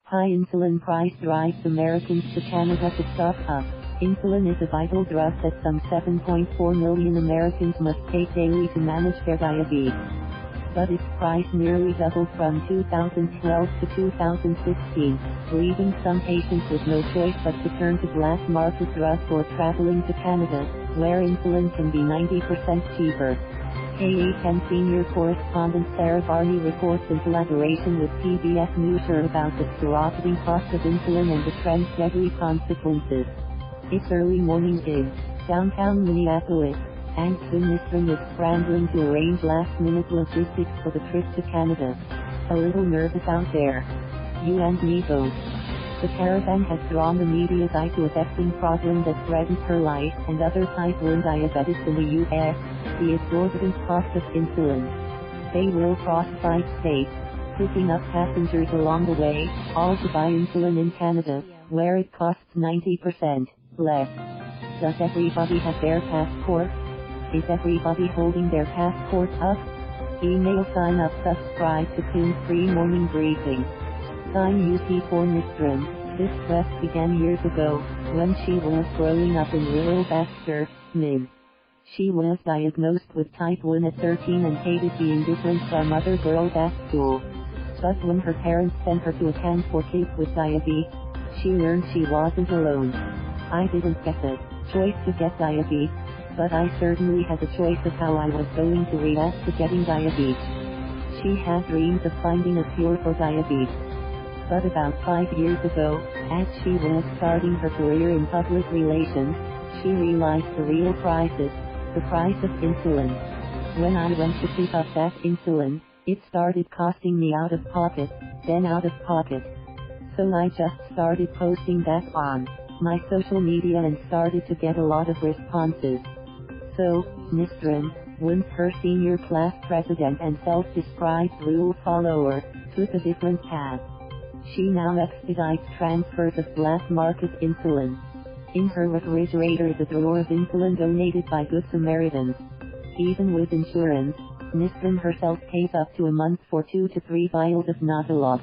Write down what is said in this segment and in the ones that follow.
High insulin price drives Americans to Canada to stock up. Insulin is a vital drug that some 7.4 million Americans must take daily to manage their diabetes. But its price nearly doubled from 2012 to 2016, leaving some patients with no choice but to turn to black market drugs or traveling to Canada, where insulin can be 90% cheaper. KA10 senior correspondent Sarah Barney reports in collaboration with PBS News about the skyrocketing cost of insulin and the trend's deadly consequences. It's early morning in downtown Minneapolis, and Nisrin is scrambling to arrange last-minute logistics for the trip to Canada. A little nervous out there. You and me both. The caravan has drawn the media's eye to a vexing problem that threatens her life and other type 1 diabetics in the U.S., the exorbitant cost of insulin. They will cross 5 states, picking up passengers along the way, all to buy insulin in Canada, where it costs 90% less. Does everybody have their passport? Is everybody holding their passport up? Email sign up subscribe to Toon's free morning briefing. Sign UP for Nisrin. This quest began years ago, when she was growing up in rural Baxter, Minn. She was diagnosed with type 1 at 13 and hated being different from other girls at school. But when her parents sent her to a camp for kids with diabetes, she learned she wasn't alone. I didn't get the choice to get diabetes, but I certainly had a choice of how I was going to react to getting diabetes. She had dreams of finding a cure for diabetes. But about 5 years ago, as she was starting her career in public relations, she realized the real crisis, the price of insulin. When I went to pick up that insulin, it started costing me out of pocket, then out of pocket. So I just started posting that on my social media and started to get a lot of responses. So, Nisrin, once her senior class president and self-described rule follower, took a different path. She now expedites transfers of black market insulin. In her refrigerator is a drawer of insulin donated by Good Samaritans. Even with insurance, Nisrin herself pays up to a month for 2 to 3 vials of Novolog.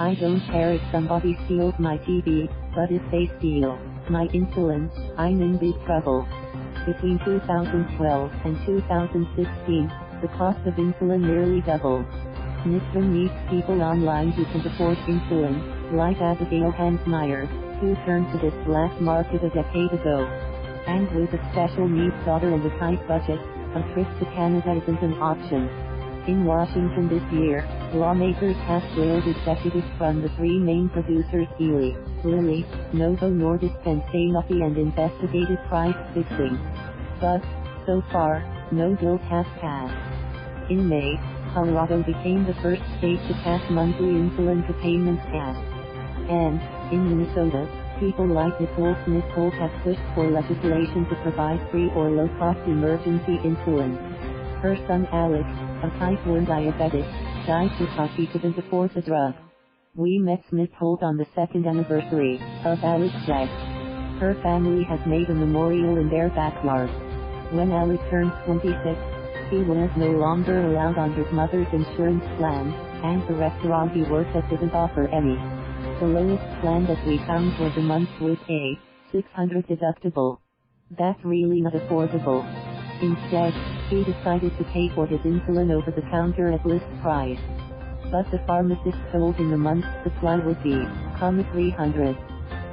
I don't care if somebody steals my TV, but if they steal my insulin, I'm in big trouble. Between 2012 and 2016, the cost of insulin nearly doubled. Nisrin meets people online who can afford insulin, like Abigail Hansmeyer, who turned to this black market a decade ago. And with a special needs daughter and a tight budget, a trip to Canada isn't an option. In Washington this year, lawmakers have grilled executives from the 3 main producers Eli Lilly, Novo Nordisk and Sanofi and investigated price fixing. But, so far, no bills have passed. In May, Colorado became the first state to pass monthly insulin copayments act. And, in Minnesota, people like Nicole Smith-Holt have pushed for legislation to provide free or low-cost emergency insulin. Her son Alec, a type 1 diabetic, died because he couldn't afford the drug. We met Smith-Holt on the 2nd anniversary of Alec's death. Her family has made a memorial in their backyard. When Alec turned 26, he was no longer allowed on his mother's insurance plan, and the restaurant he worked at didn't offer any. The lowest plan that we found was a month with a $600 deductible. That's really not affordable. Instead, he decided to pay for his insulin over the counter at list price. But the pharmacist told him the month's supply would be $300.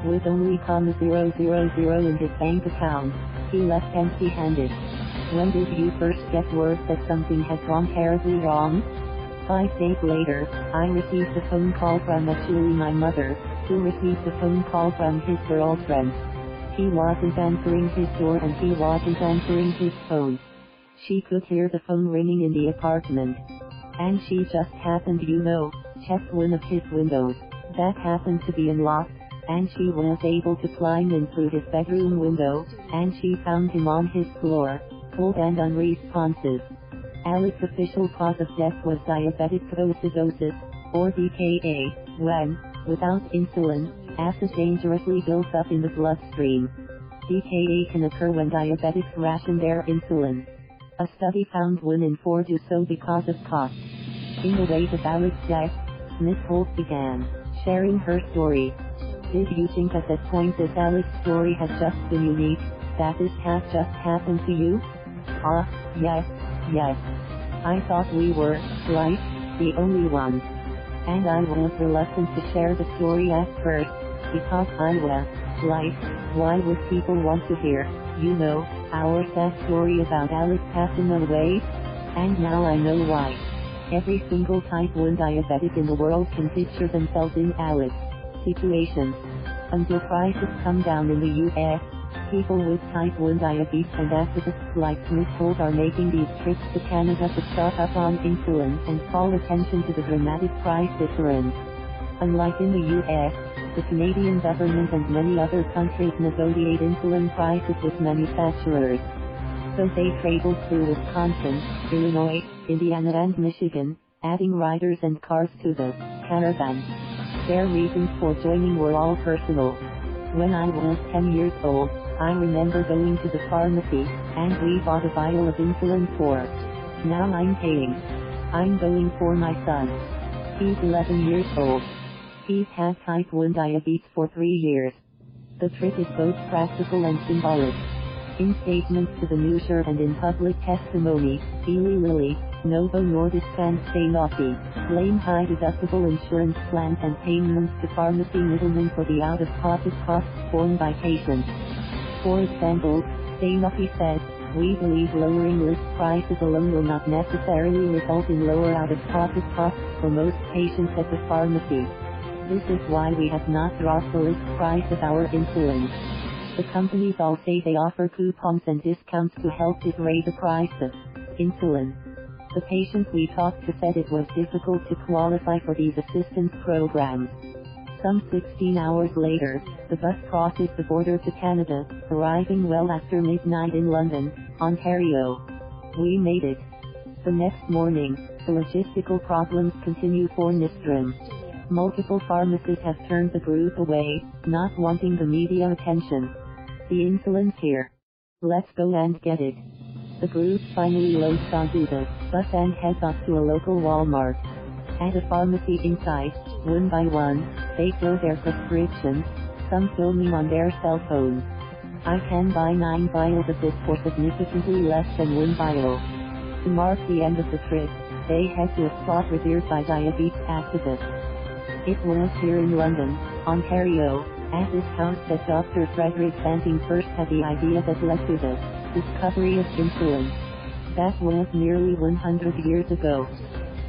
With only $000 in his bank account, he left empty-handed. When did you first get word that something had gone terribly wrong? 5 days later, I received a phone call from actually my mother, who received a phone call from his girlfriend. He wasn't answering his door and he wasn't answering his phone. She could hear the phone ringing in the apartment. And she just happened checked one of his windows. That happened to be unlocked, and she was able to climb in through his bedroom window, and she found him on his floor, cold and unresponsive. Alec's official cause of death was diabetic ketoacidosis, or DKA, when, without insulin, acid dangerously builds up in the bloodstream. DKA can occur when diabetics ration their insulin. A study found 1 in 4 do so because of cost. In the wake of Alec's death, Smith-Holt began sharing her story. Did you think at that point that Alec's story had just been unique, that this has just happened to you? Yes. I thought we were, right, the only ones. And I was reluctant to share the story at first, because I was like, why would people want to hear, our sad story about Alec passing away? And now I know why. Every single type 1 diabetic in the world can picture themselves in Alec's situation. Until prices come down in the US, people with type 1 diabetes and activists like Smith-Holt are making these trips to Canada to stock up on insulin and call attention to the dramatic price difference. Unlike in the US, the Canadian government and many other countries negotiate insulin prices with manufacturers. So they traveled through Wisconsin, Illinois, Indiana and Michigan, adding riders and cars to the caravan. Their reasons for joining were all personal. When I was 10 years old, I remember going to the pharmacy, and we bought a vial of insulin for. Now I'm paying. I'm going for my son. He's 11 years old. He's had type 1 diabetes for 3 years. The trip is both practical and symbolic. In statements to the news and in public testimony, Eli Lilly, Novo Nordisk and Sanofi blame high deductible insurance plans and payments to pharmacy middlemen for the out-of-pocket costs borne by patients. For example, Sanofi said, "We believe lowering list prices alone will not necessarily result in lower out-of-pocket costs for most patients at the pharmacy. This is why we have not dropped the list price of our insulin." The companies all say they offer coupons and discounts to help defray the price of insulin. The patient we talked to said it was difficult to qualify for these assistance programs. Some 16 hours later, the bus crosses the border to Canada, arriving well after midnight in London, Ontario. We made it. The next morning, the logistical problems continue for Nistrim. Multiple pharmacists have turned the group away, not wanting the media attention. The insulin's here. Let's go and get it. The group finally loads onto the bus and heads off to a local Walmart. At a pharmacy inside, one by one, they fill their prescriptions, some filming on their cell phones. I can buy 9 vials of this for significantly less than 1 vial. To mark the end of the trip, they head to a spot revered by diabetes activists. It was here in London, Ontario, at this house that Dr. Frederick Banting first had the idea that led to the discovery of insulin. That was nearly 100 years ago.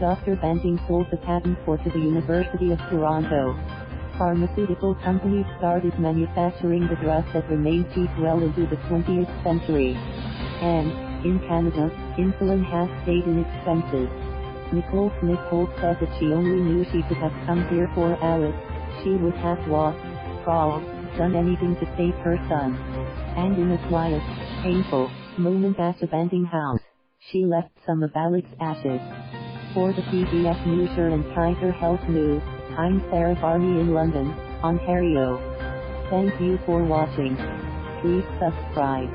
Dr. Banting sold the patent for to the University of Toronto. Pharmaceutical companies started manufacturing the drug that remained cheap well into the 20th century. And, in Canada, insulin has stayed inexpensive. Nicole Smith-Holt said that she only knew she could have come here for Alec. She would have walked, crawled, done anything to save her son. And in a quiet, painful moment at the Banting house, she left some of Alec's ashes. For the PBS News and Tiger Health News, I'm Sarah Barney in London, Ontario. Thank you for watching. Please subscribe.